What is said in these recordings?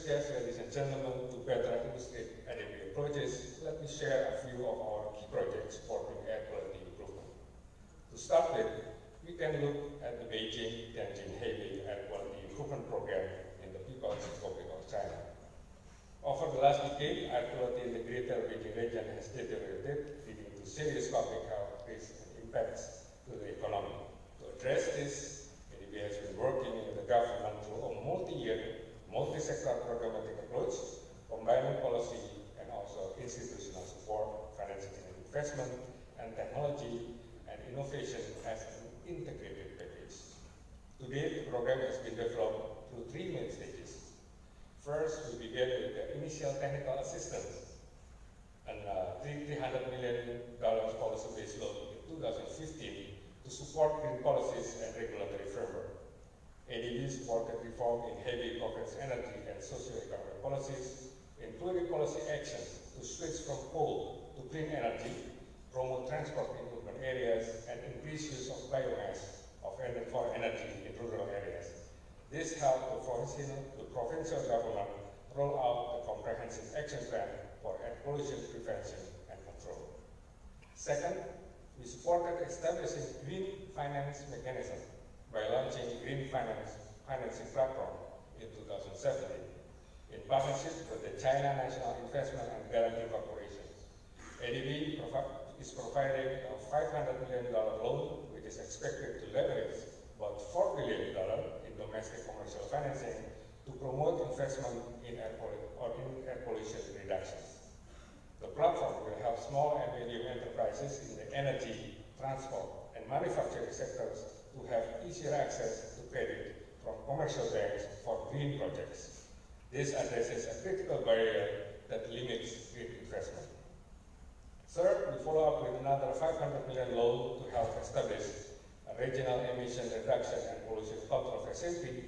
distinguished guests, ladies and gentlemen, to better illustrate ADB approaches, let me share a few of our key projects supporting air quality improvement. To start with, we can look at the BAQ2018 Air Quality Improvement Program in the People's Republic of China. Over the last decade, air quality in the greater Beijing region has deteriorated, leading to serious public health risks and impacts to the economy. To address this, ADB has been working with the government through a multi-year, multi-sector programmatic approach, combining policy and also institutional support, financial investment, and technology and innovation as an integrated package. To date, the program has been developed through three main stages. First, we began with the initial technical assistance and $300 million policy-based loan in 2015 to support green policies and regulatory framework. ADB supported reform in heavy complex energy and socio-economic policies, including policy actions to switch from coal to clean energy, promote transport in urban areas, and increase use of biomass for energy in rural areas. This helped the provincial government roll out a comprehensive action plan for air pollution prevention and control. Second, we supported establishing green finance mechanism by launching Green Financing Platform in 2017 in partnership with the China National Investment and Guarantee Corporation. ADB is providing a $500 million loan, which is expected to leverage about $4 billion in domestic commercial financing to promote investment in air pollution reductions. The platform will help small and medium enterprises in the energy, transport, and manufacturing sectors to have easier access to credit from commercial banks for green projects. This addresses a critical barrier that limits green investment. Third, we follow up with another $500 million loan to help establish a regional emission reduction and pollution control facility,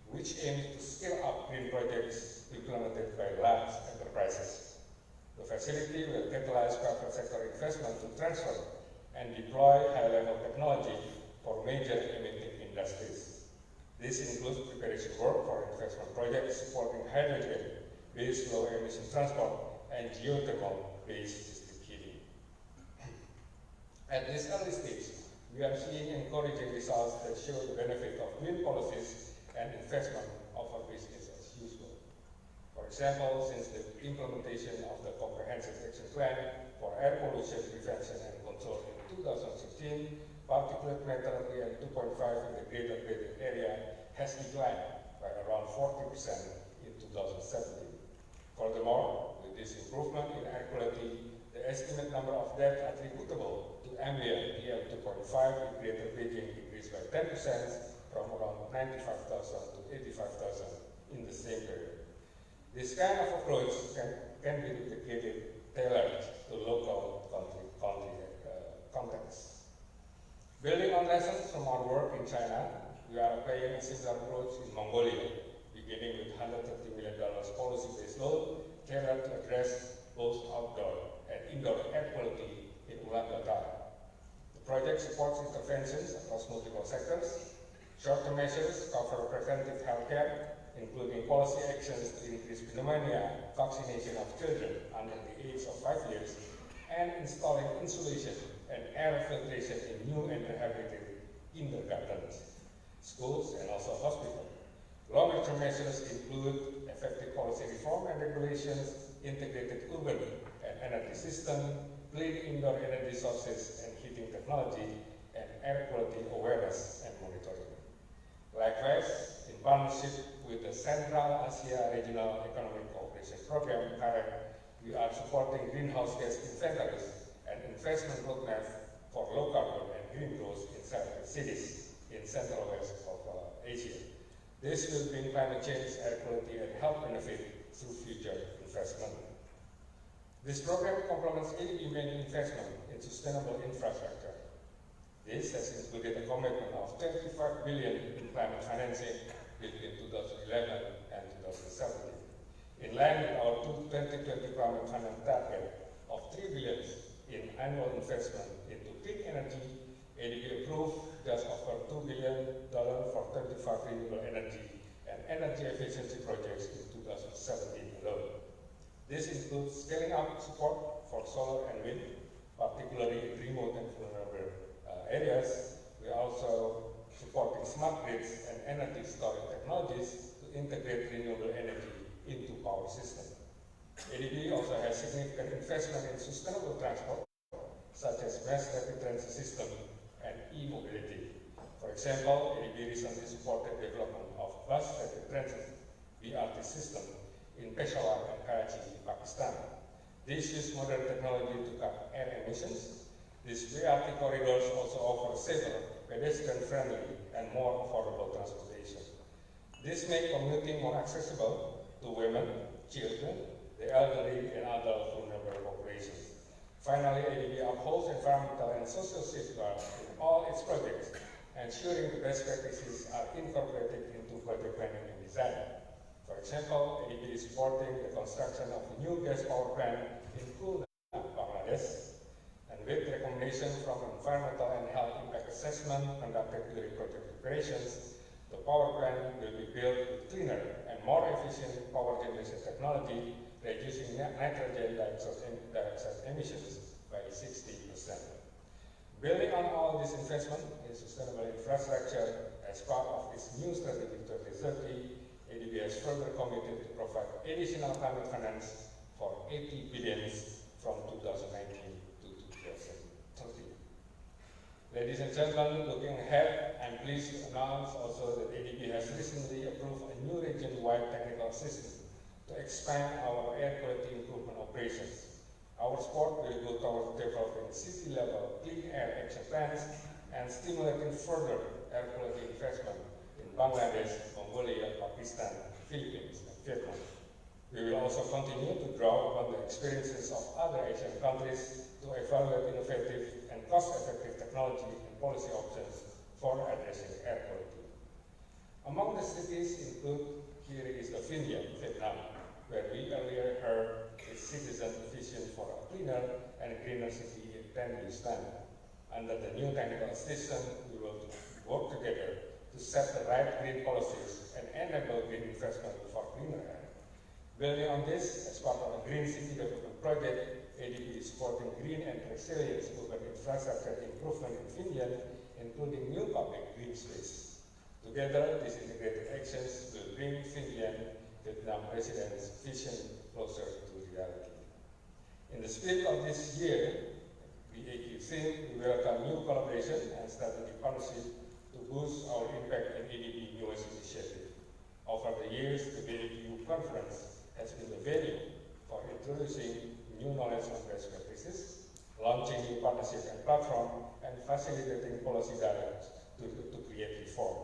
which aims to scale up green projects implemented by large enterprises. The facility will catalyze private sector investment to transfer and deploy high-level technology for major emitting industries. This includes preparation work for investment projects supporting hydrogen-based low-emission transport and geothermal-based district heating. At this early stage, we are seeing encouraging results that show the benefit of green policies and investment over business as usual. For example, since the implementation of the Comprehensive Action Plan for Air Pollution Prevention and Control in 2016, particulate matter PM2.5 in the greater Beijing area has declined by around 40% in 2017. Furthermore, with this improvement in air quality, the estimated number of deaths attributable to ambient PM2.5 in greater Beijing increased by 10% from around 95,000 to 85,000 in the same period. This kind of approach can be duplicated, tailored to local country contexts. Building on lessons from our work in China, we are applying a similar approach in Mongolia, beginning with $130 million policy-based loan tailored to address both outdoor and indoor air quality in Ulaanbaatar. The project supports interventions across multiple sectors. Short-term measures cover preventive healthcare, including policy actions to increase pneumonia, vaccination of children under the age of 5 years, and installing insulation and air filtration in new and rehabilitated kindergartens, schools, and also hospitals. Longer-term measures include effective policy reform and regulations, integrated urban and energy system, clean indoor energy sources and heating technology, and air quality awareness and monitoring. Likewise, in partnership with the Central Asia Regional Economic Cooperation Program, we are supporting greenhouse gas inventories and investment roadmap for low carbon and green growth in several cities in Central West of Asia. This will bring climate change, air quality, and health benefit through future investment. This program complements ADB main investment in sustainable infrastructure. This has included a commitment of $25 billion in climate financing between 2011 and 2017. In line with our 2020 climate finance target of $3 billion in annual investment into clean energy, ADB approved just over $2 billion for 25 renewable energy and energy efficiency projects in 2017 alone. This includes scaling up support for solar and wind, particularly in remote and vulnerable areas. We are also supporting smart grids and energy storage technologies to integrate renewable energy into power systems. ADB also has significant investment in sustainable transport, such as mass rapid transit system and e-mobility. For example, ADB recently supported development of bus rapid transit BRT system in Peshawar and Karachi, Pakistan. These use modern technology to cut air emissions. These BRT corridors also offer safer, pedestrian-friendly, and more affordable transportation. This makes commuting more accessible to women, children, the elderly, and other vulnerable populations. Finally, ADB upholds environmental and social safeguards in all its projects, ensuring the best practices are incorporated into project planning and design. For example, ADB is supporting the construction of a new gas power plant in Khulna, Bangladesh, and with recommendation from environmental and health impact assessment conducted during project preparations, the power plant will be built with cleaner and more efficient power generation technology, reducing nitrogen dioxide emissions by 60%. Building on all this investment in sustainable infrastructure as part of its new strategy 2030, ADB has further committed to provide additional climate finance for 80 billion from 2019 to 2030. Ladies and gentlemen, looking ahead, I'm pleased to announce also that ADB has recently approved a new region-wide technical assistance to expand our air quality improvement operations. Our support will go towards developing city-level clean air action plans and stimulating further air quality investment in Bangladesh, Mongolia, Pakistan, Philippines, and Vietnam. We will also continue to draw upon the experiences of other Asian countries to evaluate innovative and cost-effective technology and policy options for addressing air quality. Among the cities include, here is the Vineyard, Vietnam, where we earlier heard its citizen vision for a cleaner and greener city in 10 years' time. Under the new technical assistance, we will work together to set the right green policies and enable green investment for cleaner air. Building on this, as part of a Green City Development Project, ADB is supporting green and resilient urban infrastructure improvement in Finland, including new public green space. Together, these integrated actions will bring Finland, Vietnam residents' vision closer to reality. In the spirit of this year, BAQ we welcome new collaboration and strategic partnership to boost our impact in ADB newest initiative. Over the years, the BAQ conference has been the venue for introducing new knowledge on best practices, launching new partnerships and platforms, and facilitating policy dialogues to create reform.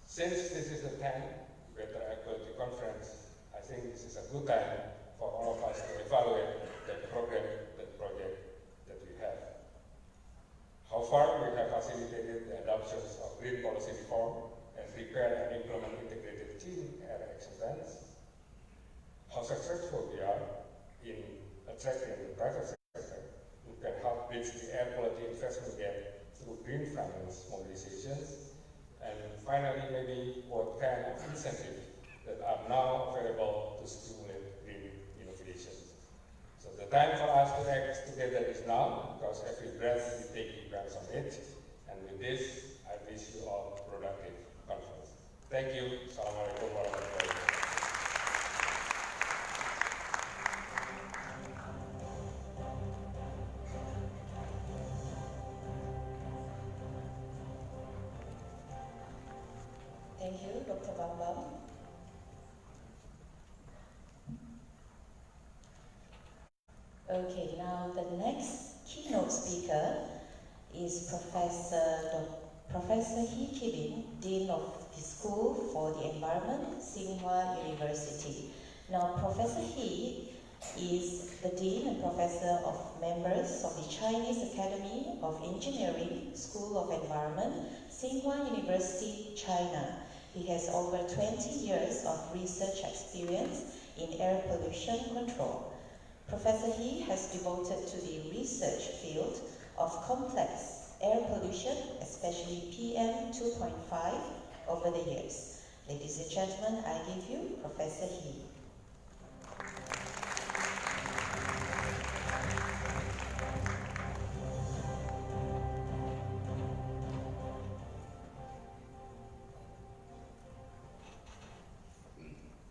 Since this is the 10th Better Air Quality Conference, I think this is a good time for all of us to evaluate the project that we have. How far we have facilitated the adoption of green policy reform and prepared and implement integrated clean air action plans. How successful we are in attracting the private sector who can help bridge the air quality investment gap through green finance mobilizations. And finally, maybe what kind of incentives that are now available to stimulate green innovations. So the time for us to act together is now, because every breath we take depends on it. And with this, I wish you all a productive conference. Thank you. Assalamualaikum warahmatullahi wabarakatuh. Thank you, Dr. Bambam. Okay, now the next keynote speaker is Professor He Kibin, Dean of the School for the Environment, Tsinghua University. Now, Professor He is the Dean and Professor of members of the Chinese Academy of Engineering, School of Environment, Tsinghua University, China. He has over 20 years of research experience in air pollution control. Professor He has devoted to the research field of complex air pollution, especially PM 2.5, over the years. Ladies and gentlemen, I give you Professor He.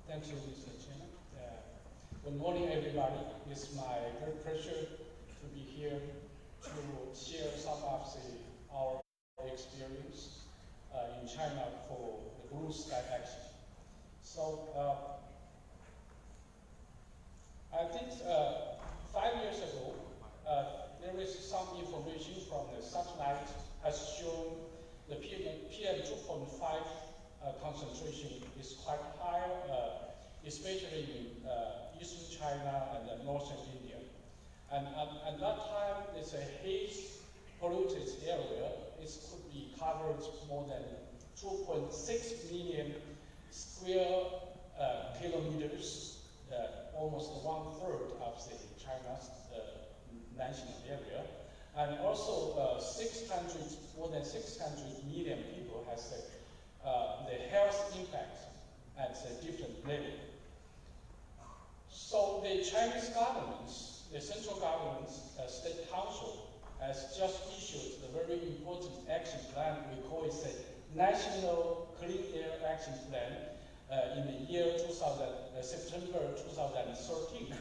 Thank you, Mr. Chairman. Good morning, everybody. It's my great pleasure to be here to share some of our experience in China for the Blue Sky Action. So I think 5 years ago, there is some information from the satellite has shown the PM2.5 concentration is quite high, especially in eastern China and northern India. And at that time, it's a haze polluted area. It could be covered more than 2.6 million square kilometers, almost 1/3 of China's national area. And also more than 600 million people has the health impact at a different level. So the Chinese government, the central government, state council, has just issued a very important action plan. We call it a National Clean Air Action Plan in the year September 2013.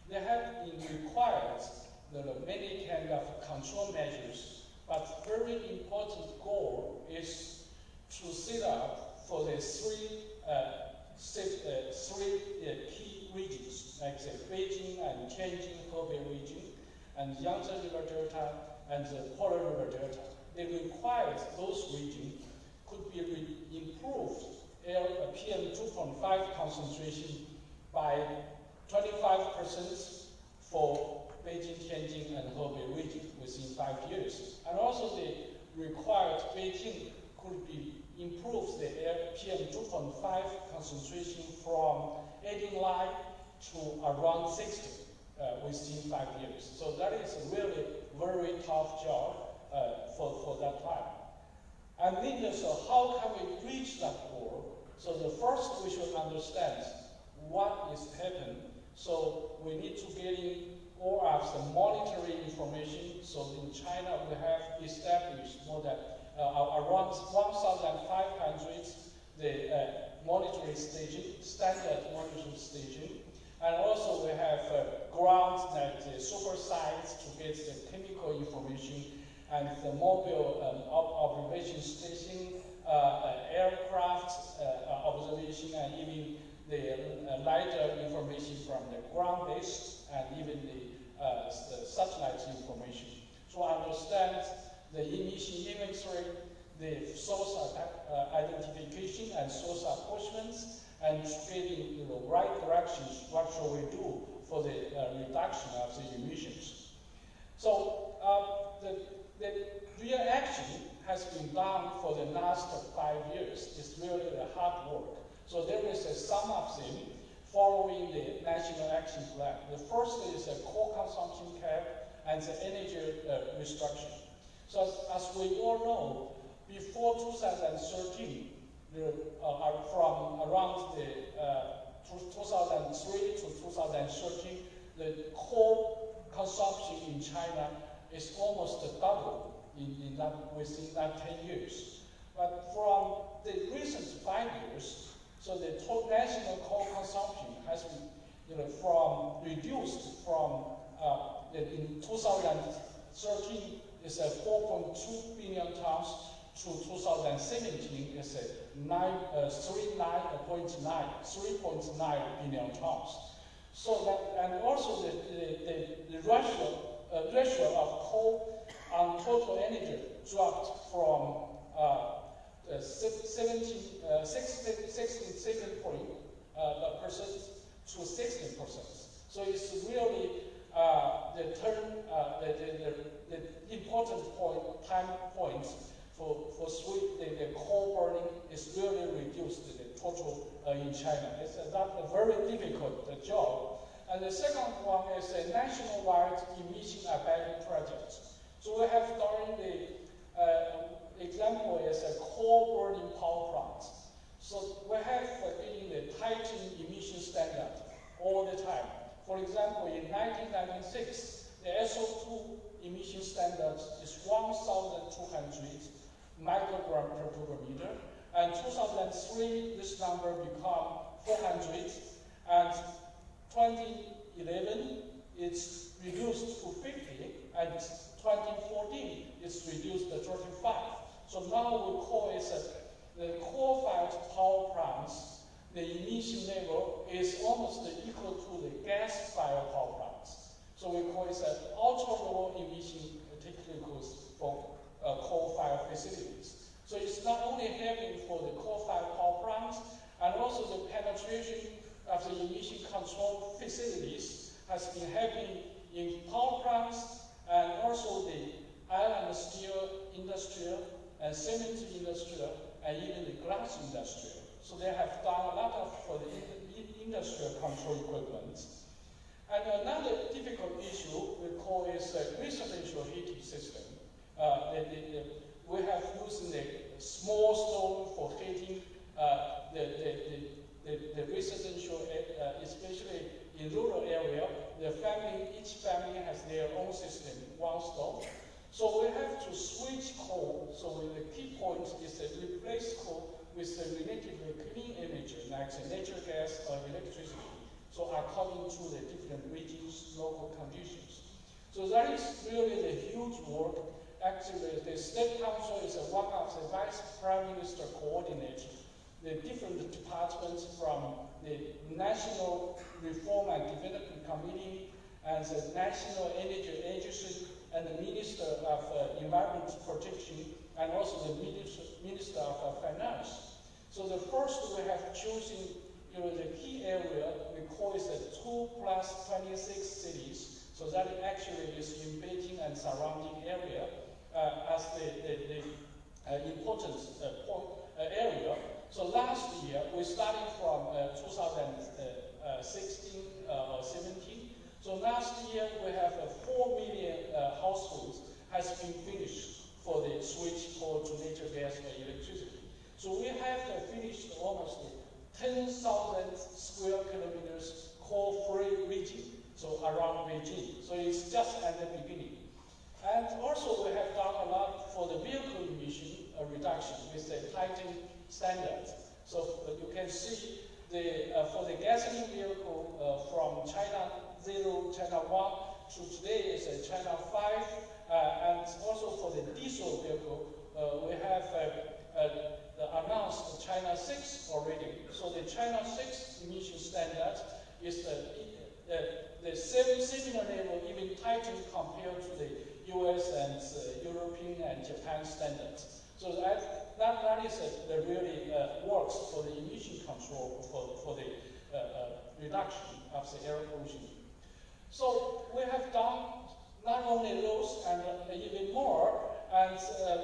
They have been required many kind of control measures, but very important goal is to set up for the three key regions, like the Beijing and Tianjin Hebei region, and Yangtze River Delta, and the Polar River Delta. They required those regions could be improved PM2.5 concentration by 25% for Beijing, Tianjin, and Hebei region within 5 years. And also they required Beijing could be improve the PM2.5 concentration from 89 to around 60 within 5 years. So that is a really very tough job for that time. And then so how can we reach that goal? So the first we should understand what is happening. So we need to get in all of the monitoring information. So in China we have established more than around 1,500 the monitoring station, standard monitoring station. And also we have ground super sites to get the chemical information, and the mobile observation station, aircraft observation, and even the LiDAR information from the ground-based, and even the satellite information. To understand the emission inventory, the source identification and source apportionments, and getting the right directions, what shall we do for the reduction of the emissions. So the real action has been done for the last 5 years. It's really the hard work. So there is a sum of them following the National Action Plan. The first is a coal consumption cap and the energy restriction. So as we all know, before 2013, from around the 2003 to 2013, the coal consumption in China is almost double within that 10 years. But from the recent 5 years, so the total national coal consumption has been reduced from in 2013 is 4.2 billion tons to 2017 is 3.9 billion tons. So that, and also the ratio of coal on total energy dropped from 67% to 16%. So it's really the important time point for the coal burning is really reduced the total in China. It's not a very difficult job. And the second one is a nationwide emission abatement project. So we have during the example is a coal burning power plant. 1996, the SO2 emission standard is 1,200 microgram per cubic meter, and 2003 this number became 400, and 2011 it's reduced to 50, and 2014 it's reduced to 35. So now we call it the coal-fired power plants. The emission level is almost equal to the gas-fired power plants. So we call it ultra-low emission technicals for coal-fired facilities. So it's not only helping for the coal-fired power plants, and also the penetration of the emission control facilities has been helping in power plants and also the iron and steel industrial and cement industrial and even the glass industrial. So they have done a lot for the industrial control equipment. And another difficult issue we call is residential heating system. We have used the small stove for heating the residential, especially in rural area. Each family has their own system, one stove. So we have to switch coal. So the key point is to replace coal with a relatively clean energy, like natural gas or electricity. So according to the different regions, local conditions. So that is really the huge work. Actually, the State Council is one of the Vice Prime Minister coordinates the different departments from the National Reform and Development Committee and the National Energy Agency and the Minister of Environment Protection and also the Minister of Finance. So the first we have chosen the key area, we call it the 2+26 cities. So that actually is in Beijing and surrounding area as the important area. So last year, we started from 2016 or 17. So last year, we have 4 million households has been finished for the switch to natural gas and electricity. So we have finished almost 10,000 square kilometers coal-free region, so around Beijing. So it's just at the beginning. And also we have done a lot for the vehicle emission reduction with the tightened standards. So you can see for the gasoline vehicle from China 0, China 1 to today is China 5, and also for the diesel vehicle we have announced China 6 already. So the China 6 emission standard is the similar level, even tightened compared to the US and European and Japan standards. So that is the really works for the emission control for the reduction of the air pollution. So we have done not only those and even more. And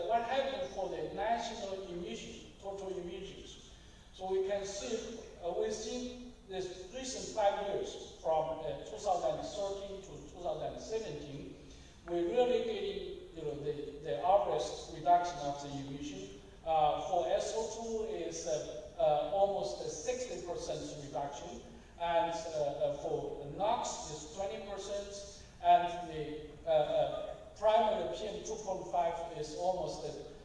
what happened for the national emission, total emissions? So we can see within this recent 5 years, from 2013 to 2017, we're really getting the average reduction of the emission. For SO2 is almost a 60% reduction, and for NOx is 20%, and the primary PM2.5 is almost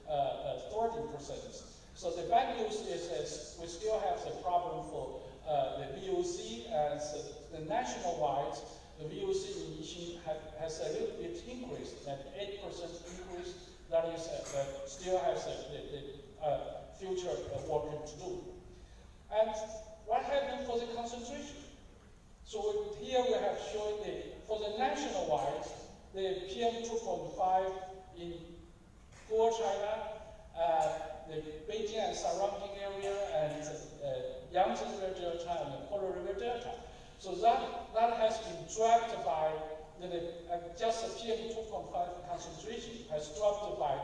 30%. So the bad news is we still have the problem for the VOC, and the nationwide the VOC emission has a little bit increased, at 8% increase. That is still has the future work to do. And what happened for the concentration? So here we have shown for the nationwide, the PM2.5 in poor China, the Beijing and surrounding area, and Yangtze River Delta and the Polar River Delta. So that has been dropped by just the PM2.5 concentration has dropped by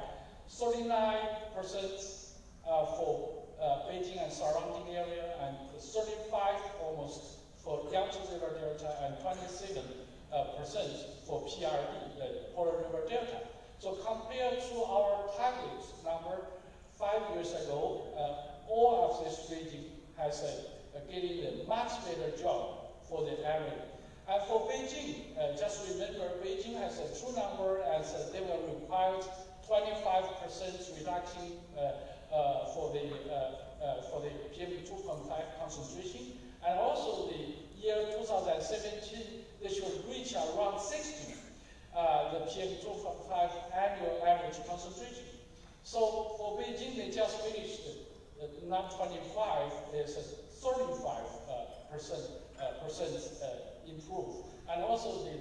39% for Beijing and surrounding area, and 35 almost for Yangtze River Delta, and 27% for PRD, the Polar River Delta. So compared to our target number 5 years ago, all of this region has getting a much better job for the area. And for Beijing, just remember, Beijing has a true number as they will require 25% reduction for the PM2.5 concentration, and also the year 2017 they should reach around 60 the PM2.5 annual average concentration. So for Beijing, they just finished not 25, there's a 35% improve, and also the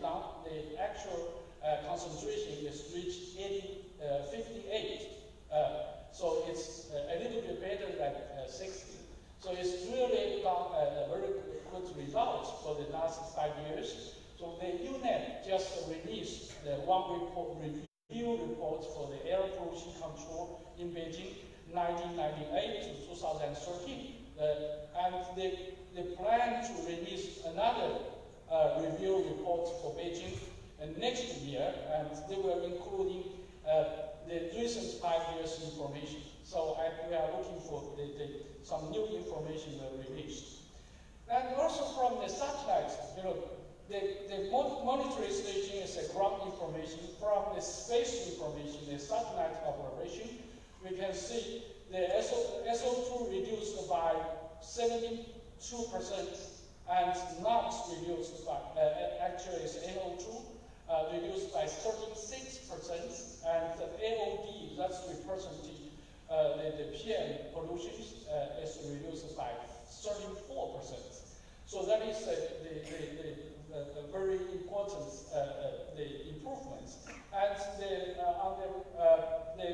actual concentration is reached 58. So it's a little bit better than 60. So it's really got a very good result for the last 5 years. So the UNEP just released the review report for the air pollution control in Beijing, 1998 to 2013. And they plan to release another review report for Beijing next year, and they will including the recent 5 years information. So we are looking for some new information released. And also from the satellite, the monetary staging is a ground information. From the space information, the satellite observation, we can see the SO2 reduced by 72%, and NOx reduced by, actually it's NO2, reduced by 36%, and the AOD, that's representing the PM pollution, is reduced by 34%. So that is the very important the improvements. And on the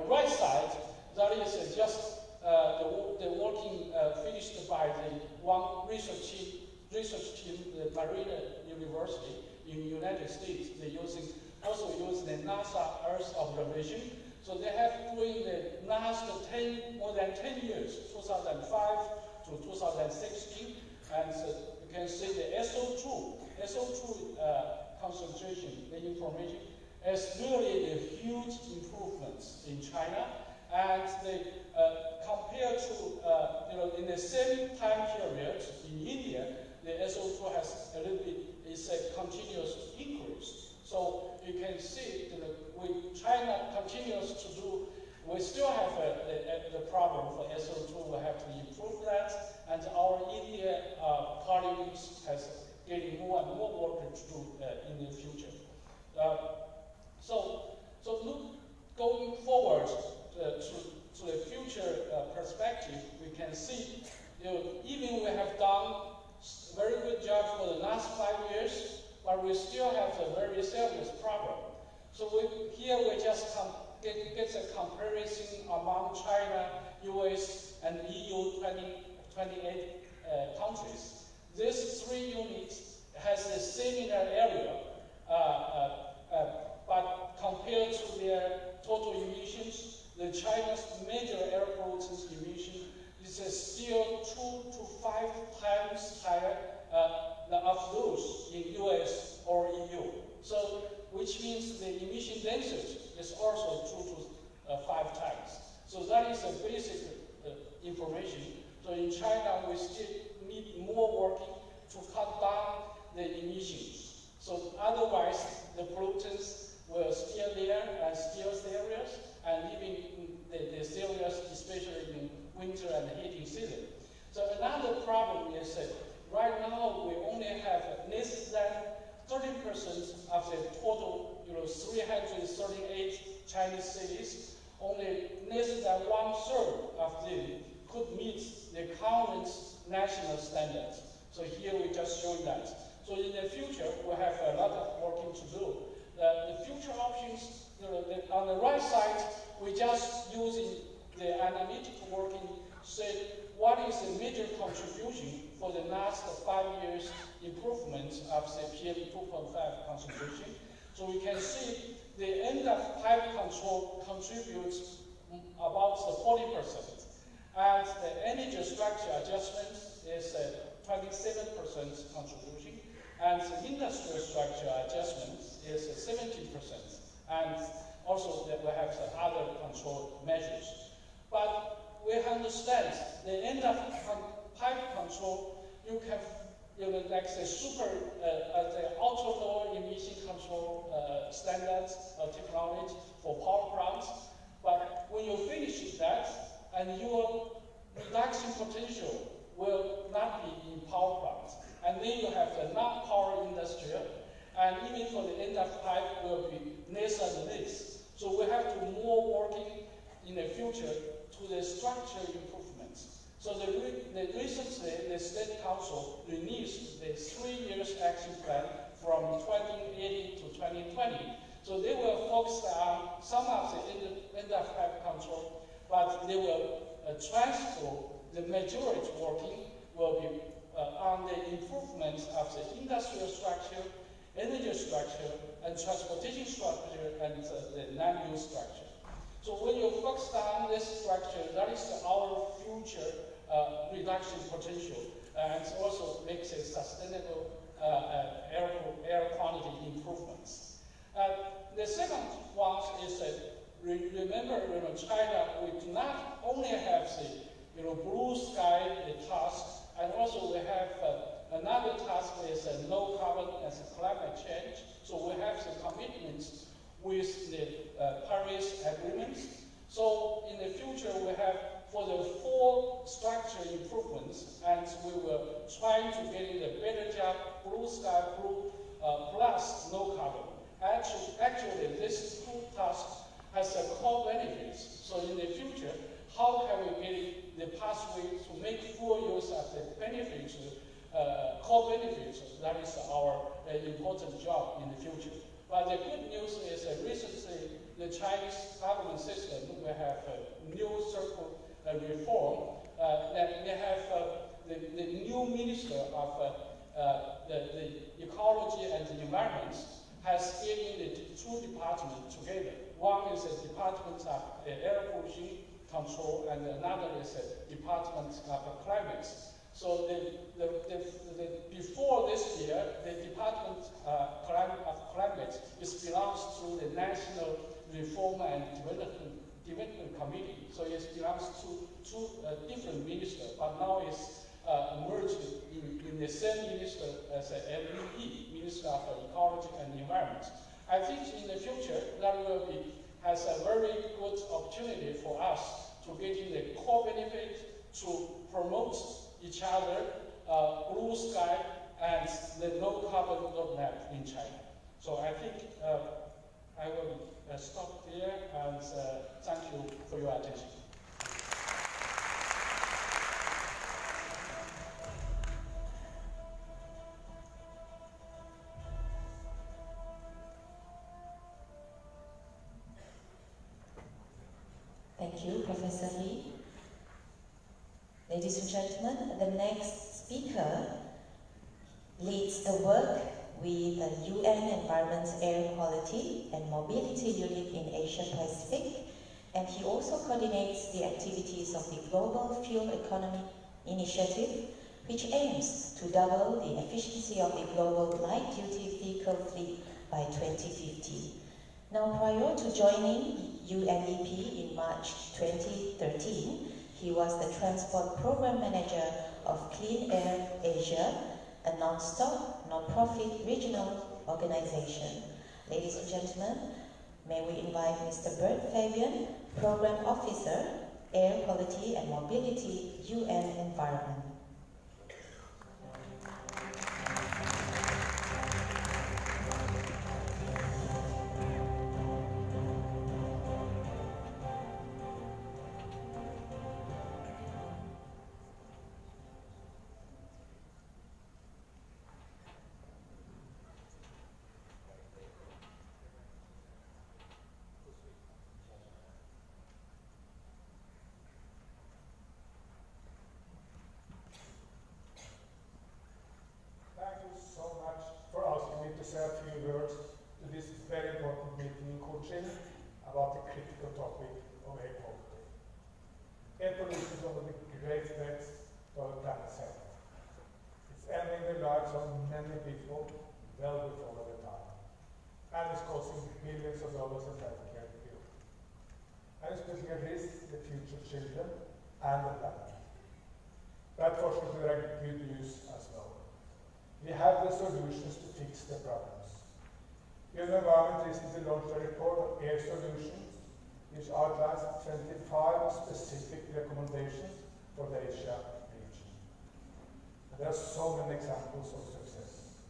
right side, that is just the working finished by the one research team, the Marina University in the United States. They also use the NASA Earth observation. So they have doing the last more than 10 years, 2005 to 2016, and you can see the SO2 concentration, the information, is really a huge improvements in China, and they compared to in the same time period in India, the SO2 has a little bit is a continuous increase. So you can see China continues to do. We still have the problem for SO2. We have to improve that, and our India colleagues has getting more and more work to do in the future. So look going forward to the future perspective, we can see even we have done very good job for the last 5 years, but we still have a very serious problem. So here we just get a comparison among China, US, and EU 28 countries. These 3 units has a similar area, but compared to their total emissions, the China's major air pollutants emission is still 2 to 5 times higher of those in US or EU. So, which means the emission density is also 2 to 5 times. So that is a basic information. So in China, we still need more work to cut down the emissions. So otherwise, the pollutants will still there and still serious, and even the serious, especially in winter and heating season. So another problem is that right now we only have less than 30% of the total, 338 Chinese cities. Only less than 1/3 of them could meet the current national standards. So here we just show that. So in the future, we have a lot of work to do. The future options, on the right side, we just using the analytical working to say what is the major contribution for the last 5 years improvement of the PM2.5 concentration. So we can see the end of pipe control contributes about 40%. And the energy structure adjustment is 27% contribution. And the industrial structure adjustment is 17%. And also that we have the other control measures. But we understand the end of pipe control, like the the ultra low emission control standards technology for power plants. But when you finish that, and your reduction potential will not be in power plants, and then you have the non-power industrial, and even for the end of life will be less and less. So we have to more working in the future to the structural improvements. So recently, the State Council released the 3 years action plan from 2018 to 2020. So they will focus on some of the end-of-life control, but they will transfer the majority working will be on the improvement of the industrial structure, energy structure, and transportation structure, and the land use structure. So when you focus on this structure, that is our future reduction potential, and also makes a sustainable air quality improvements. The second one is that remember, China, we do not only have the blue sky task, and also we have another task is low carbon as climate change. So we have the commitments with the Paris agreements. So in the future, we have for the 4 structural improvements, and we will try to get a better job, blue sky, plus no carbon. Actually, this 2 tasks has a core benefits. So in the future, how can we get the pathway to make full use of the benefits, core benefits? That is our important job in the future. But the good news is that recently the Chinese government system will have a new circle reform. That they have the new minister of the ecology and the environment has given the 2 departments together. One is the Department of Air Pollution Control, and another is the Department of Climate. So before this year, the Department of Climate belongs to the National Reform and Development Committee. So it belongs to 2 different ministers, but now it's merged in the same minister as the MEE, Minister of Ecology and Environment. I think in the future, that has a very good opportunity for us to get in the core benefit to promote each other, blue sky, and the low carbon roadmap in China. So I think I will stop there, and thank you for your attention. Thank you, Professor Lee. Ladies and gentlemen, the next speaker leads the work with the UN Environment, Air Quality and Mobility Unit in Asia Pacific, and he also coordinates the activities of the Global Fuel Economy Initiative, which aims to double the efficiency of the global light-duty vehicle fleet by 2050. Now, prior to joining UNEP in March 2013, he was the Transport Program Manager of Clean Air Asia, a non-stop, non-profit regional organization. Ladies and gentlemen, may we invite Mr. Bert Fabian, Program Officer, Air Quality and Mobility, UN Environment. Say a few words to this very important meeting in Cochin about the critical topic of air quality. Air pollution is one of the great threats to our planet's health. It's ending the lives of many people well before their time, and it's costing billions of dollars in healthcare bills. And it's putting at risk the future children and the planet. But fortunately, there are good news as well. We have the solutions to fix the problems. UN Environment recently launched a report on air solutions, which outlines 25 specific recommendations for the Asia region. And there are so many examples of success.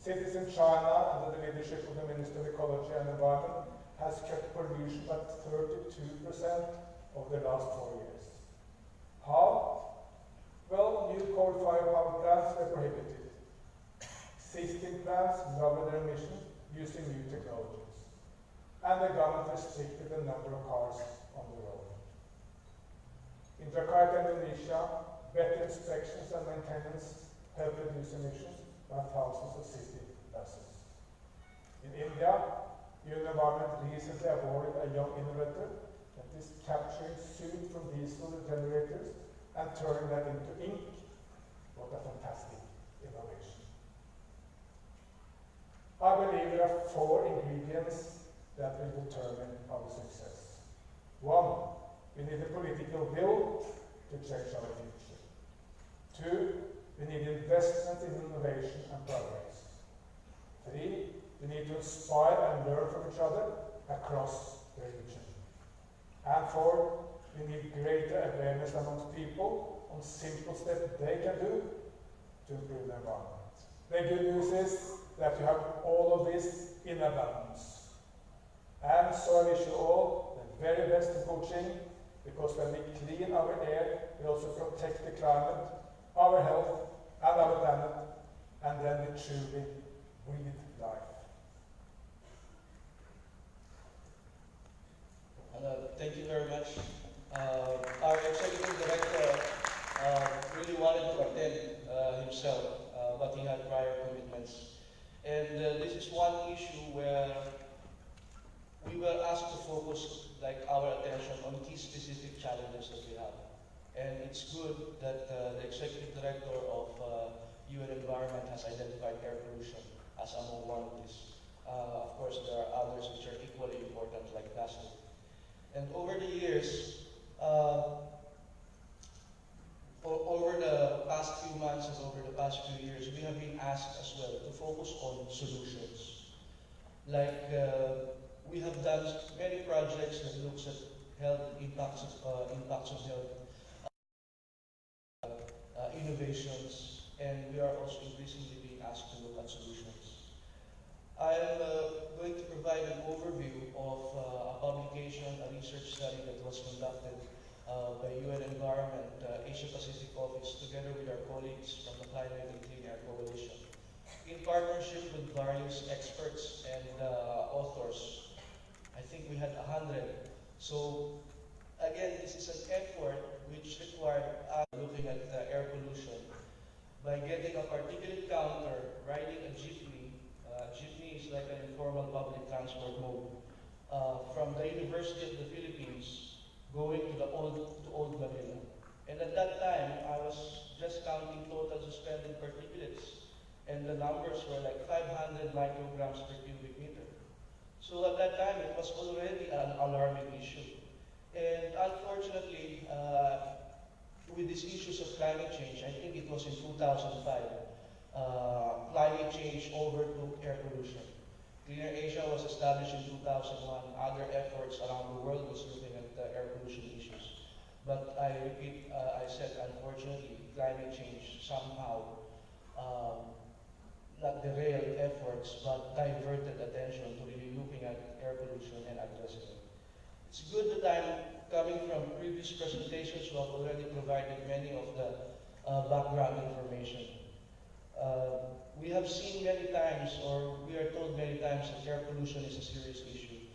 Cities in China, under the leadership of the Minister of Ecology and Environment, has cut pollution by 32% over the last 4 years. How? Well, new coal-fired power plants were prohibited. Existing plants lowered their emissions using new technologies. And the government restricted the number of cars on the road. In Jakarta, Indonesia, better inspections and maintenance help reduce emissions by thousands of city buses. In India, UN Environment recently awarded a young innovator that is capturing soot from diesel generators and turning that into ink. What a fantastic innovation. I believe there are 4 ingredients that will determine our success. 1, we need a political will to change our future. 2, we need investment in innovation and progress. 3, we need to inspire and learn from each other across the region. And 4, we need greater awareness amongst people on simple steps they can do to improve the environment. The good news is that you have all of this in abundance. And so I wish you all the very best in coaching, because when we clean our air, we also protect the climate, our health, and our planet, and then we truly breathe life. Thank you very much. Our executive director really wanted to attend himself, but he had prior commitments. And this is one issue where we were asked to focus our attention on key specific challenges that we have. And it's good that the executive director of UN Environment has identified air pollution as among one of these. Of course, there are others which are equally important, like plastic. And over the years, over the past few months and over the past few years, we have been asked as well to focus on solutions. We have done many projects that looks at health impacts of health, innovations, and we are also increasingly being asked to look at solutions. I am going to provide an overview of a publication, a research study that was conducted by UN Environment Asia Pacific Office together with our colleagues from the Climate and Clean Air Coalition in partnership with various experts and authors. I think we had 100. So again, this is an effort which required us looking at air pollution by getting a particulate counter, riding a jeepney. Jeepney is like an informal public transport mode. From the University of the Philippines, going to Old Manila. And at that time, I was just counting total suspended particulates, and the numbers were like 500 micrograms per cubic meter. So at that time, it was already an alarming issue. And unfortunately, with these issues of climate change, I think it was in 2005, climate change overtook air pollution. Cleaner Asia was established in 2001. Other efforts around the world was looking at air pollution issues. But I repeat, I said, unfortunately, climate change somehow not derailed efforts, but diverted attention to really looking at air pollution and addressing it. It's good that I'm coming from previous presentations who have already provided many of the background information. We have seen many times, or we are told many times, that air pollution is a serious issue.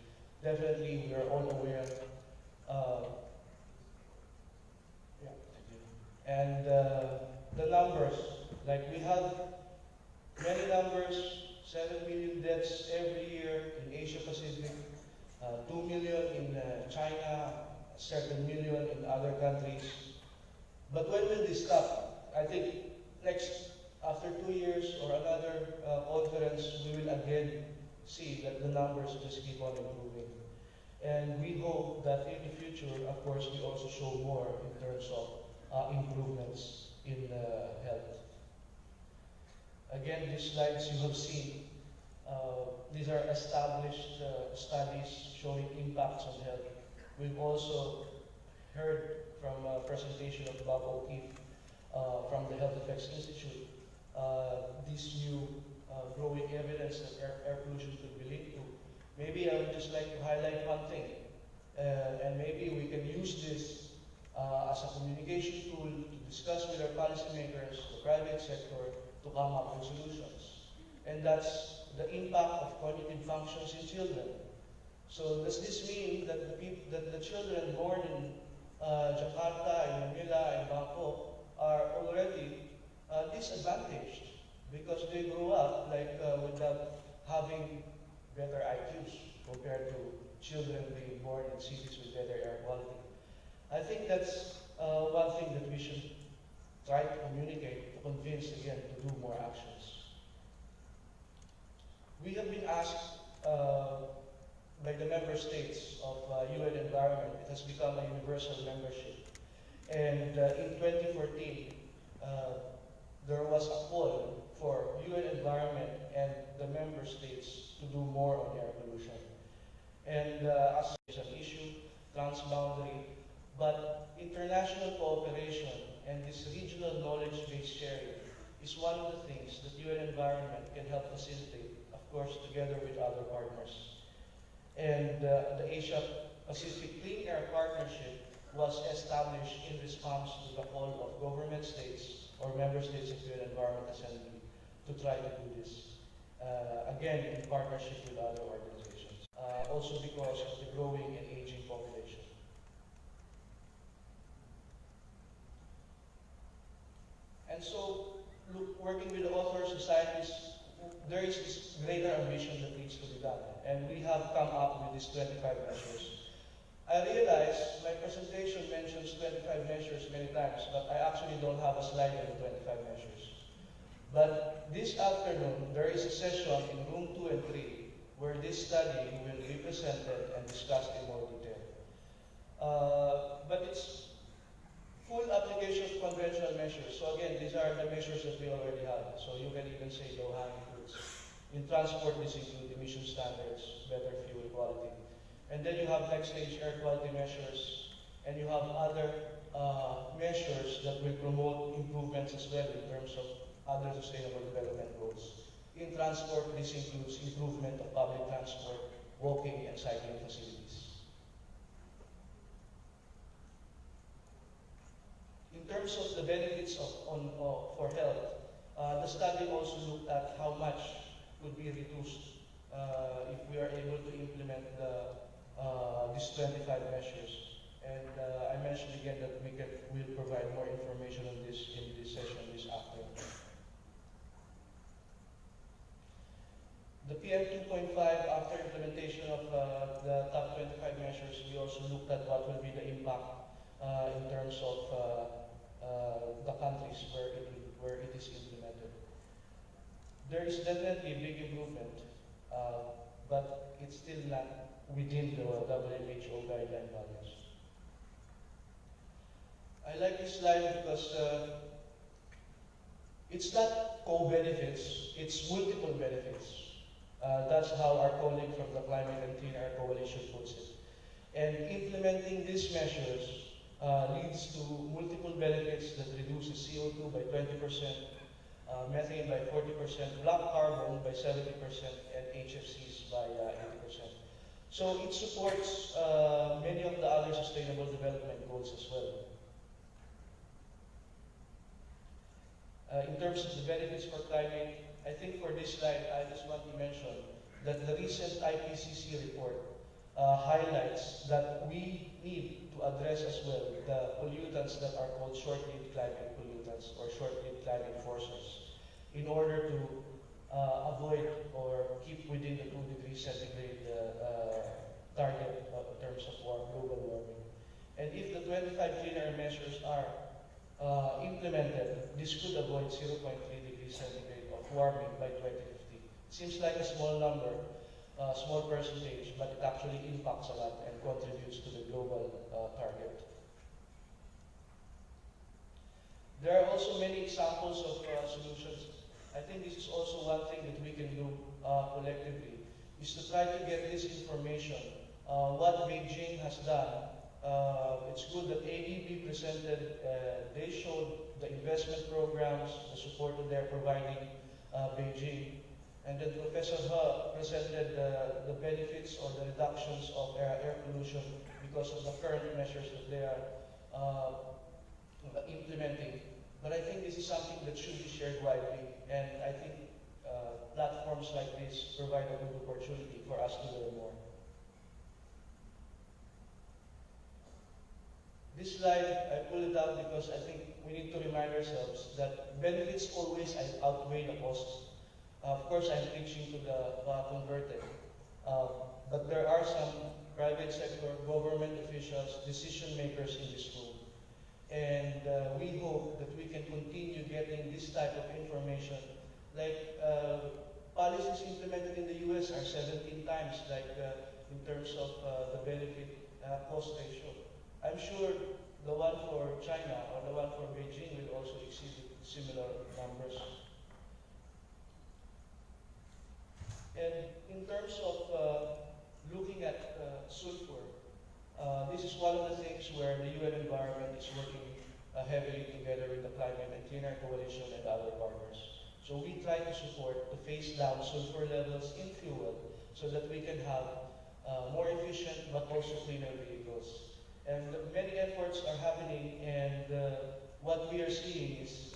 Definitely, we are all aware. And the numbers, we have many numbers, 7 million deaths every year in Asia Pacific, 2 million in China, 7 million in other countries. But when will this stop? I think after 2 years or another conference, we will again see that the numbers just keep on improving. And we hope that in the future, of course, we also show more in terms of improvements in health. Again, these slides you have seen, these are established studies showing impacts on health. We've also heard from a presentation of Bob O'Keefe from the Health Effects Institute, this new growing evidence that air pollution could be linked to. Maybe I would just like to highlight one thing, and maybe we can use this as a communication tool to discuss with our policymakers, the private sector, to come up with solutions. And that's the impact of cognitive functions in children. So does this mean that the children born in Jakarta, in Manila, in Bangkok are already disadvantaged because they grew up without having better IQs compared to children being born in cities with better air quality? I think that's one thing that we should try to communicate, to convince again to do more actions. We have been asked by the member states of UN Environment. It has become a universal membership. And in 2014, there was a call for UN Environment and the member states to do more on air pollution. And as an issue, transboundary, but international cooperation and this regional knowledge-based sharing is one of the things that UN Environment can help facilitate, of course, together with other partners. And the Asia-Pacific Clean Air Partnership was established in response to the call of government states or member states of UN Environment Assembly to try to do this, again, in partnership with other organizations, also because of the growing and aging population. And so, working with the authors, the scientists, there is this greater ambition that needs to be done. And we have come up with these 25 measures. I realize my presentation mentions 25 measures many times, but I actually don't have a slide on the 25 measures. But this afternoon, there is a session in room 2 and 3 where this study will be presented and discussed in more detail. But it's full application of conventional measures. So again, these are the measures that we already have. So you can even say low-hanging fruits. In transport, this includes emission standards, better fuel quality. And then you have next stage air quality measures, and you have other measures that will promote improvements as well in terms of other sustainable development goals. In transport, this includes improvement of public transport, walking and cycling facilities. In terms of the benefits for health, the study also looked at how much would be reduced if we are able to implement these 25 measures. And I mentioned again that we'll provide more information on this in this session this afternoon. The PM 2.5, after implementation of the top 25 measures, we also looked at what will be the impact in terms of the countries where it is implemented. There is definitely a big improvement, but it's still not within the WHO guideline values. I like this slide because it's not co-benefits, it's multiple benefits. That's how our colleague from the Climate and Clean Air Coalition puts it. And implementing these measures leads to multiple benefits that reduces CO2 by 20%, methane by 40%, black carbon by 70%, and HFCs by 80%. So it supports many of the other sustainable development goals as well. In terms of the benefits for climate, I think for this slide, I just want to mention that the recent IPCC report highlights that we need to address as well the pollutants that are called short-lived climate pollutants or short-lived climate forces in order to avoid or keep within the 2 degrees centigrade target in terms of global warming. And if the 25 clean air measures are implemented, this could avoid 0.3 degrees centigrade of warming by 2050. Seems like a small number, small percentage, but it actually impacts a lot and contributes to the global target. There are also many examples of solutions. I think this is also one thing that we can do collectively, is to try to get this information. What Beijing has done, it's good that AEB presented, they showed the investment programs, the support that they're providing Beijing. And then Professor He presented the benefits or the reductions of air pollution because of the current measures that they are implementing. But I think this is something that should be shared widely, and I think platforms like this provide a good opportunity for us to learn more. This slide, I pulled it out because I think we need to remind ourselves that benefits always outweigh the costs. Of course, I'm preaching to the converted, but there are some private sector, government officials, decision makers in this room. And we hope that we can continue getting this type of information. Like policies implemented in the US are 17 times, like in terms of the benefit cost ratio. I'm sure the one for China or the one for Beijing will also exceed similar numbers. And in terms of looking at sulfur, this is one of the things where the UN environment is working heavily together with the Climate and Clean Air Coalition and other partners. So we try to support to phase down sulfur levels in fuel so that we can have more efficient but also cleaner vehicles. And many efforts are happening, and what we are seeing is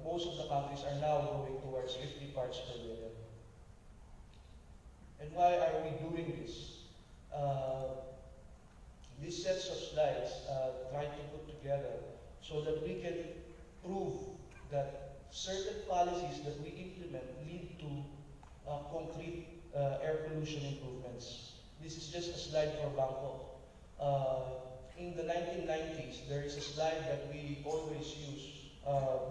most of the countries are now going towards 50 parts per million. And why are we doing this? These sets of slides try to put together so that we can prove that certain policies that we implement lead to concrete air pollution improvements. This is just a slide for Bangkok. In the 1990s, there is a slide that we always use.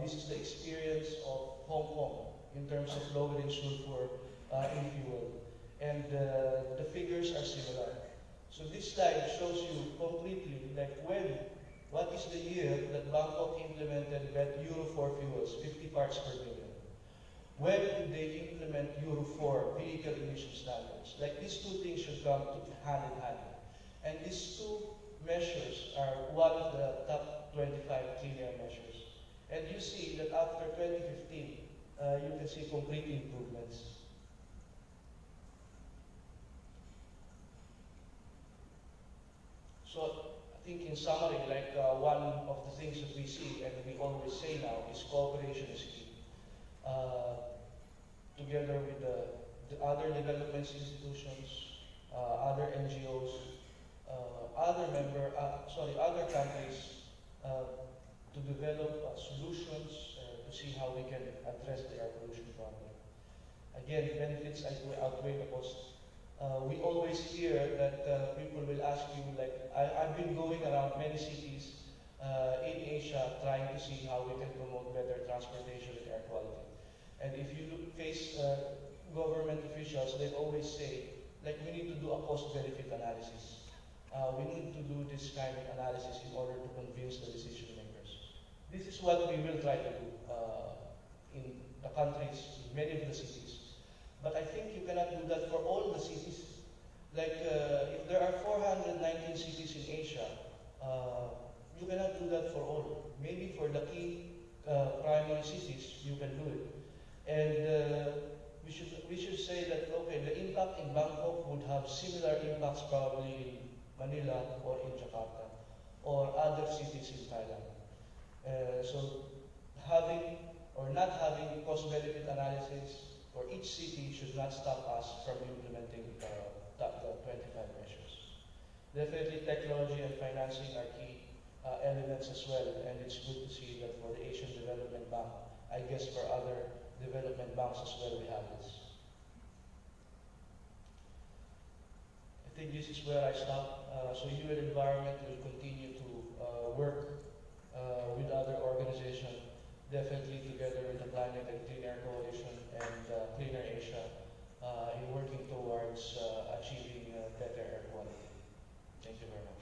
This is the experience of Hong Kong in terms of lowering sulfur in fuel. And the figures are similar. So this slide shows you completely, like what is the year that Bangkok implemented Euro 4 fuels, 50 parts per million? When did they implement Euro 4 vehicle emission standards? Like these two things should come hand in hand. And these two measures are one of the top 25 clean air measures. And you see that after 2015, you can see complete improvements. So I think in summary, like one of the things that we see and we always say now is cooperation is key. Together with the other development institutions, other NGOs, other countries to develop solutions to see how we can address the air pollution problem. Again, benefits outweigh the cost. We always hear that people will ask you, like, I've been going around many cities in Asia trying to see how we can promote better transportation and air quality. And if you face government officials, they always say, like, we need to do a cost-benefit analysis. We need to do this kind of analysis in order to convince the decision makers. This is what we will try to do in the countries, in many of the cities. But I think you cannot do that for all the cities. Like, if there are 419 cities in Asia, you cannot do that for all. Maybe for the key primary cities, you can do it. And we should say that, okay, the impact in Bangkok would have similar impacts probably in Manila or in Jakarta or other cities in Thailand. So having or not having cost-benefit analysis for each city should not stop us from implementing the 25 measures. Definitely technology and financing are key elements as well, and it's good to see that for the Asian Development Bank, I guess for other development banks as well, we have this. I think this is where I stop. So UN Environment will continue to work with other organizations, definitely together with the Climate and Clean Air Coalition and Cleaner Asia, in working towards achieving better air quality. Thank you very much.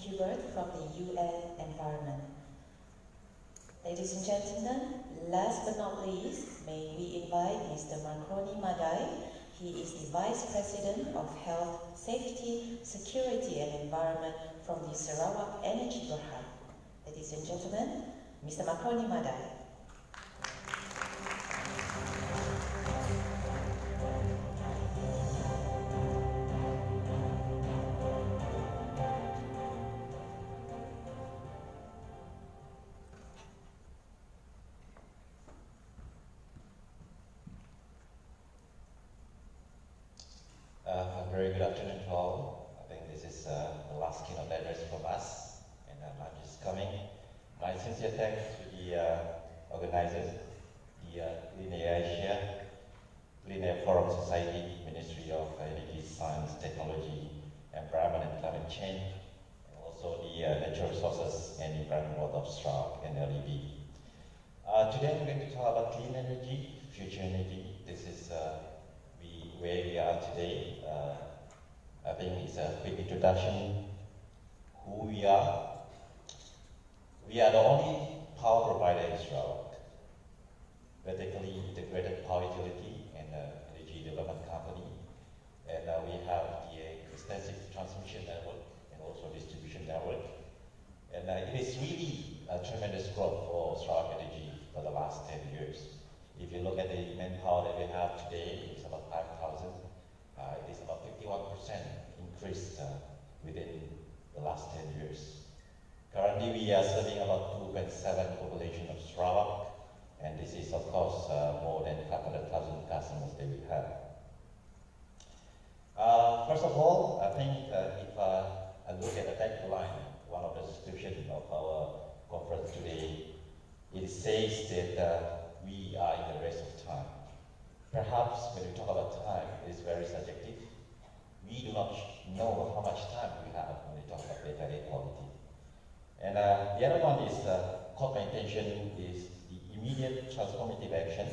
Thank you, Bert, from the UN Environment. Ladies and gentlemen, last but not least, may we invite Mr. Marconi Madai. He is the Vice President of Health, Safety, Security and Environment from the Sarawak Energy Berhad. Ladies and gentlemen, Mr. Marconi Madai. Very good afternoon to all. I think this is the last keynote address from us, and lunch is coming. My sincere thanks to the organizers, the Clean Air Asia, Clean Air Forum Society, Ministry of Energy, Science, Technology, Environment and Climate Change, and also the Natural Resources and Environment Board of Sarawak and LEB. Today I'm going to talk about clean energy, future energy. This is where we are today. I think it's a quick introduction who we are. We are the only power provider in Sarawak, vertically integrated power utility and energy development company. And we have the extensive transmission network and also distribution network. And it is really a tremendous growth for Sarawak Energy for the last 10 years. If you look at the manpower that we have today, it's about 5,000. It is about 51% increase within the last 10 years. Currently, we are serving about 2.7 population of Sarawak, and this is, of course, more than 500,000 customers that we have. First of all, I think if I look at the tagline, one of the descriptions of our conference today, it says that we are in the race of time. Perhaps when we talk about time, it is very subjective. We do not know how much time we have when we talk about data equality. And the other one is, caught my attention, is the immediate transformative action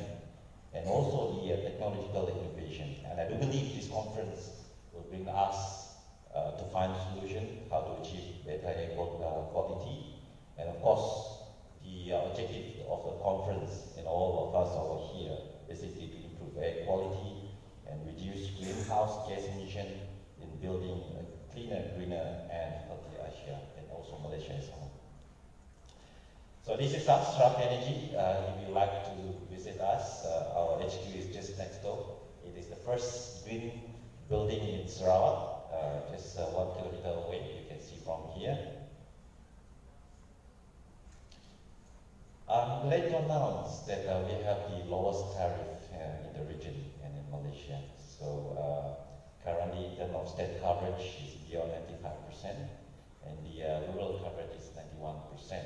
and also the technological innovation. And I do believe this conference will bring us to find a solution how to achieve data equality. And of course, the objective of the conference and all of us over here basically to improve air quality and reduce greenhouse gas emission in building a cleaner, greener, and healthier Asia, and also Malaysia as well. So this is us, Sarawak Energy. If you like to visit us, our HQ is just next door. It is the first green building in Sarawak, just 1 kilometer away. You can see from here. I'm glad to announce that we have the lowest tariff in the region and in Malaysia. So currently, in terms of state coverage, is beyond 95%, and the rural coverage is 91%.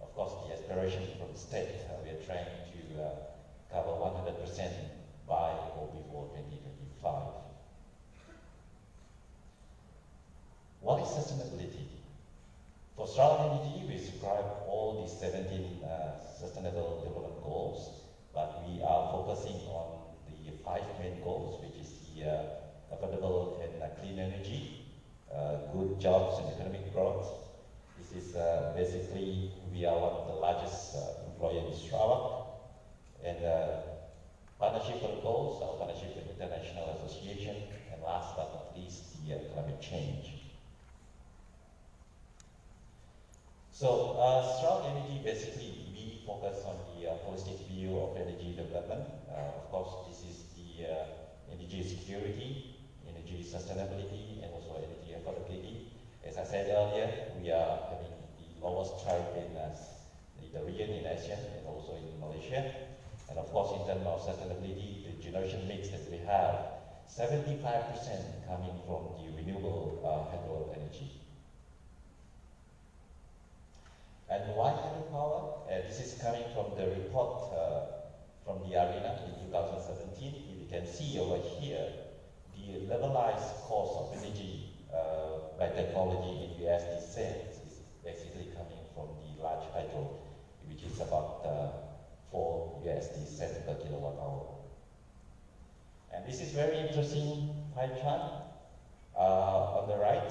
Of course, the aspiration from the state, we are trying to cover 100% by or before 2025. What is sustainability? For Sarawak Energy, we subscribe all the 17 sustainable development goals, but we are focusing on the 5 main goals, which is the affordable and clean energy, good jobs and economic growth. This is basically, we are one of the largest employers in Sarawak, and partnership for the goals, our partnership with International Association, and last but not least, the climate change. So, Sarawak Energy, basically, we focus on the holistic view of energy development. Of course, this is the energy security, energy sustainability, and also energy affordability. As I said earlier, we are having the lowest tariff in the region, in Asia, and also in Malaysia. And of course, in terms of sustainability, the generation mix that we have, 75% coming from the renewable hydro energy. And why hydropower? This is coming from the report from the ARENA in 2017. You can see over here, the levelized cost of energy by technology in USD cents is basically coming from the large hydro, which is about 4 USD cents per kilowatt hour. And this is very interesting pie chart. On the right,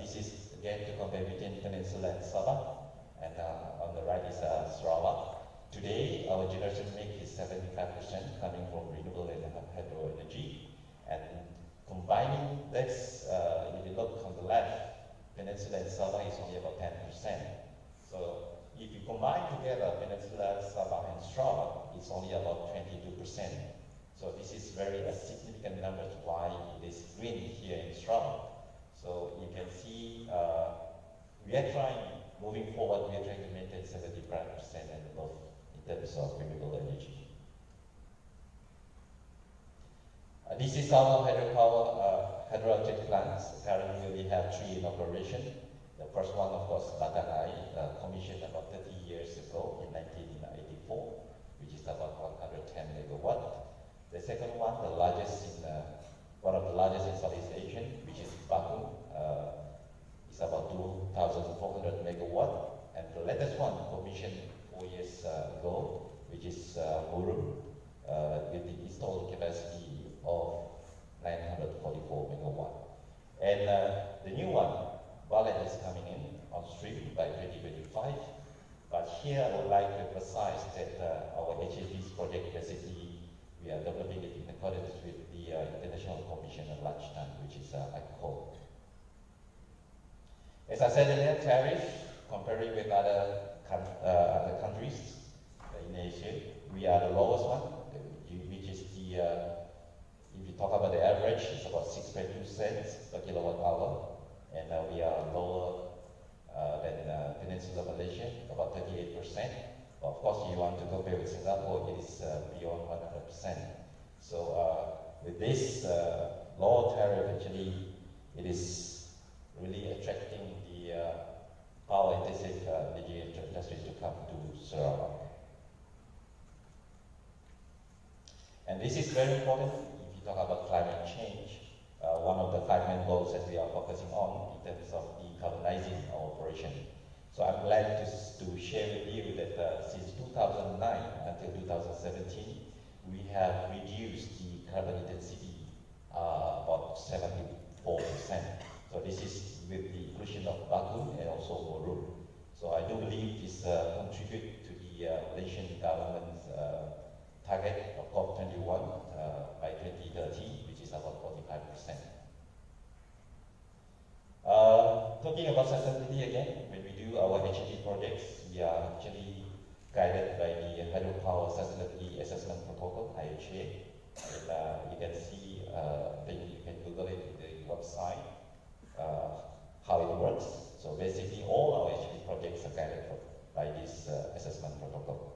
this is again to compare between Peninsula and Sabah, and on the right is Sarawak. Today, our generation mix is 75% coming from renewable and hydro energy, and combining this, if you look on the left, Peninsula and Sabah is only about 10%. So if you combine together Peninsula, Sabah, and Sarawak, it's only about 22%. So this is very significant numbers why it is green here in Sarawak. So you can see we are trying, moving forward, we are trying to maintain 75% and above in terms of renewable energy. This is our hydropower hydroelectric plants. Currently we have 3 in operation. The first one, of course, Batangai, commissioned about 30 years ago in 1984, which is about 110 megawatt. The second one, the largest in, one of the largest in Southeast Asia, which is BAQ, is about 2,400 megawatt. And the latest one, commissioned 4 years ago, which is Muru, with the installed capacity of 944 megawatt. And the new one, Ballet, is coming in on stream by 2025. But here I would like to emphasize that our HAP's project basically we are developing it in accordance with the International Commission on Large Ton, which is ICO. As I said earlier, tariff, comparing with other countries in Asia, we are the lowest one, which is the, if you talk about the average, it's about 6.2 cents per kilowatt hour, and we are lower than Peninsula Malaysia, about 38%. Of course, you want to compare with Singapore, it is beyond 100%. So with this lower tariff, actually, it is really attracting the power-intensive energy industry to come to Sarawak. And this is very important if you talk about climate change. One of the 5 main goals that we are focusing on in terms of decarbonizing our operation. So I'm glad to share with you that since 2009 until 2017, we have reduced the carbon intensity about 74%. So this is with the inclusion of BAQ and also Muru. So I do believe this contribute to the Malaysian government's target of COP21 by 2030, which is about 45%. Talking about sustainability again, when we do our HAP projects, we are actually guided by the Hydropower Sustainability Assessment Protocol, IHA. And you can see, you can Google it in the website, how it works. So basically, all our HAP projects are guided by this assessment protocol.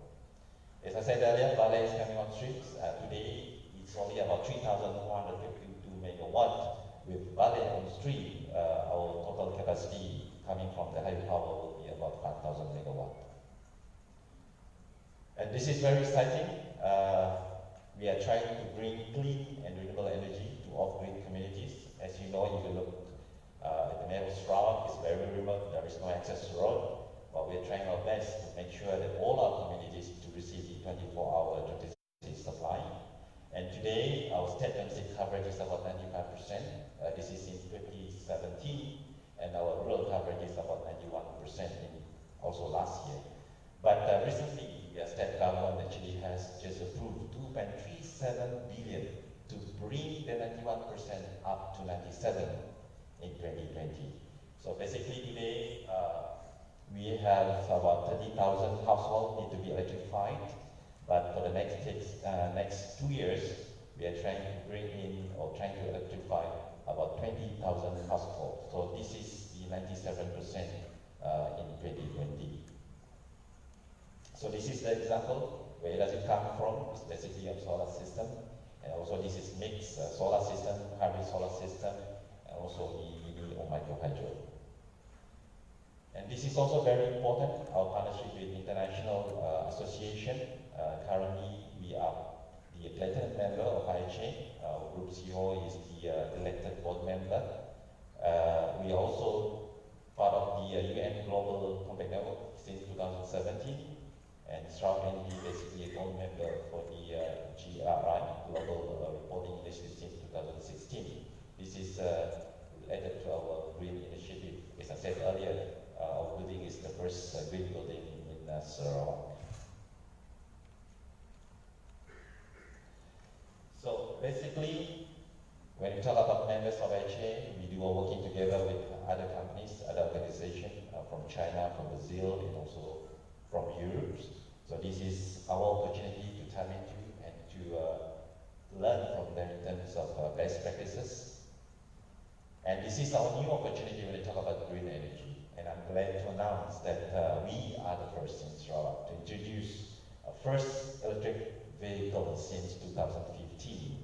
As I said earlier, Balai is coming on stream. Today, it's only about 3,152 megawatt. With Balai on stream, our total capacity coming from the hydropower will be about 5,000 megawatt. And this is very exciting. We are trying to bring clean and renewable energy to off-grid communities. As you know, if you look at the map of Sarawak, it's very remote, there is no access to road, but we're trying our best to make sure that all our communities to receive the 24-hour electricity supply. And today, our state domestic coverage is about 95%. This is in 2017, and our rural coverage is about 91% in also last year. But recently, the state government actually has just approved 2.37 billion to bring the 91% up to 97 in 2020. So basically today, we have about 30,000 households need to be electrified. But for the next 2 years, we are trying to bring in or trying to electrify about 20,000 households. So this is the 97% in 2020. So this is the example. Where does it come from? It's basically a solar system. And also this is mixed solar system, hybrid solar system, and also the mini or micro hydro. And this is also very important, our partnership with international association. Currently, we are the platinum member of IHA. Group CEO is the elected board member. We are also part of the UN Global Compact Network since 2017. And Sarawak Energy is basically a gold member for the GRI, Global Reporting Initiative, since 2016. This is related to our green initiative. As I said first green building in Sarawak. So basically, when we talk about members of HA, we do are working together with other companies, other organizations from China, from Brazil, and also from Europe. So this is our opportunity to tap into and to learn from them in terms of best practices. And this is our new opportunity when we talk about green energy. And I'm glad to announce that we are the first in Sarawak to introduce a first electric vehicle since 2015.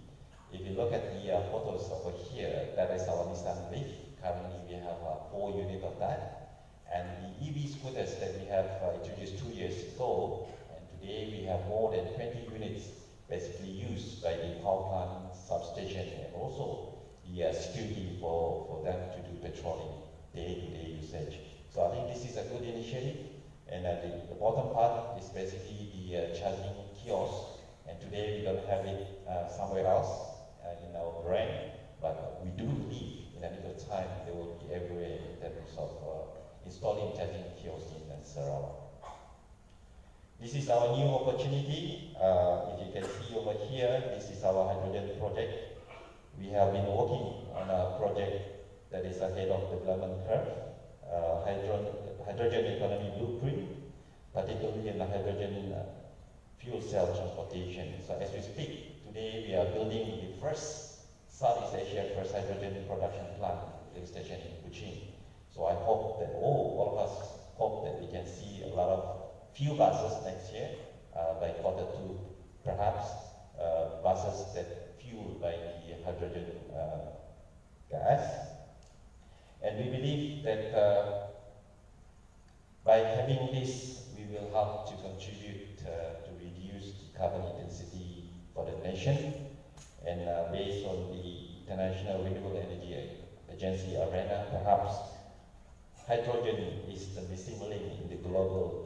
If you look at the photos over here, that is our Nissan Leaf. Currently we have 4 units of that. And the EV scooters that we have introduced 2 years ago, and today we have more than 20 units basically used by the power plant, substation, and also the security for them to do patrolling day-to-day usage. So I think this is a good initiative. And the bottom part is basically the charging kiosk. And today we don't have it somewhere else in our brand, but we do believe in a little time they will be everywhere in terms of installing charging kiosks in Sarawak. This is our new opportunity. If you can see over here, this is our hydrogen project. We have been working on a project that is ahead of the development curve, hydrogen economy blueprint, particularly in the hydrogen fuel cell transportation. So as we speak, today we are building the first Southeast Asia first hydrogen production plant filling station in Kuching. So I hope that all of us hope that we can see a lot of few buses next year by Q2, perhaps buses that fueled by the hydrogen gas. And we believe that by having this, we will help to contribute to reduce the carbon intensity for the nation. And based on the International Renewable Energy Agency arena, perhaps hydrogen is the missing link in the global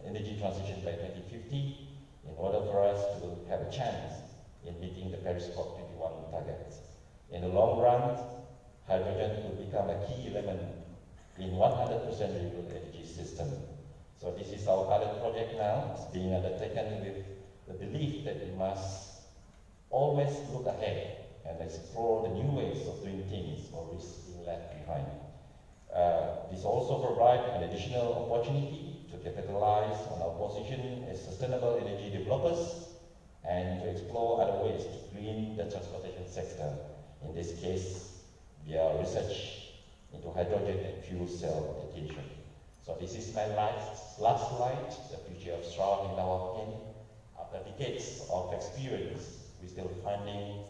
energy transition by 2050 in order for us to have a chance in meeting the Paris COP21 targets. In the long run, hydrogen will become a key element in 100% renewable energy system. So this is our pilot project now. It's being undertaken with the belief that we must always look ahead and explore the new ways of doing things or risk being left behind. This also provides an additional opportunity to capitalize on our position as sustainable energy developers and to explore other ways to green the transportation sector, in this case via research into hydrogen and fuel cell application. So this is my last slide, the future of Sarawak in our hand. After decades of experience, we're still finding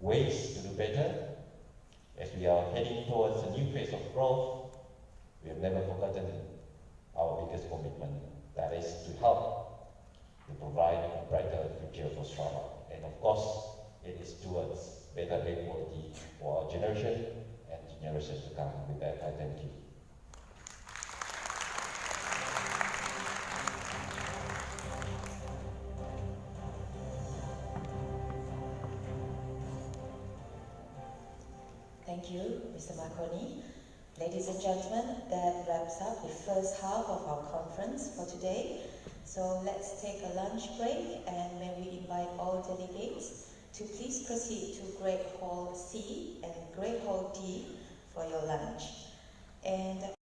ways to do better. As we are heading towards a new phase of growth, we have never forgotten our biggest commitment, that is to help to provide a brighter future for Sarawak. And of course, it is towards better air quality for our generation and generations to come. With that, I thank you. Thank you, Mr. Marconi. Ladies and gentlemen, that wraps up the first half of our conference for today. So let's take a lunch break, and may we invite all delegates to please proceed to Great Hall C and Great Hall D for your lunch. And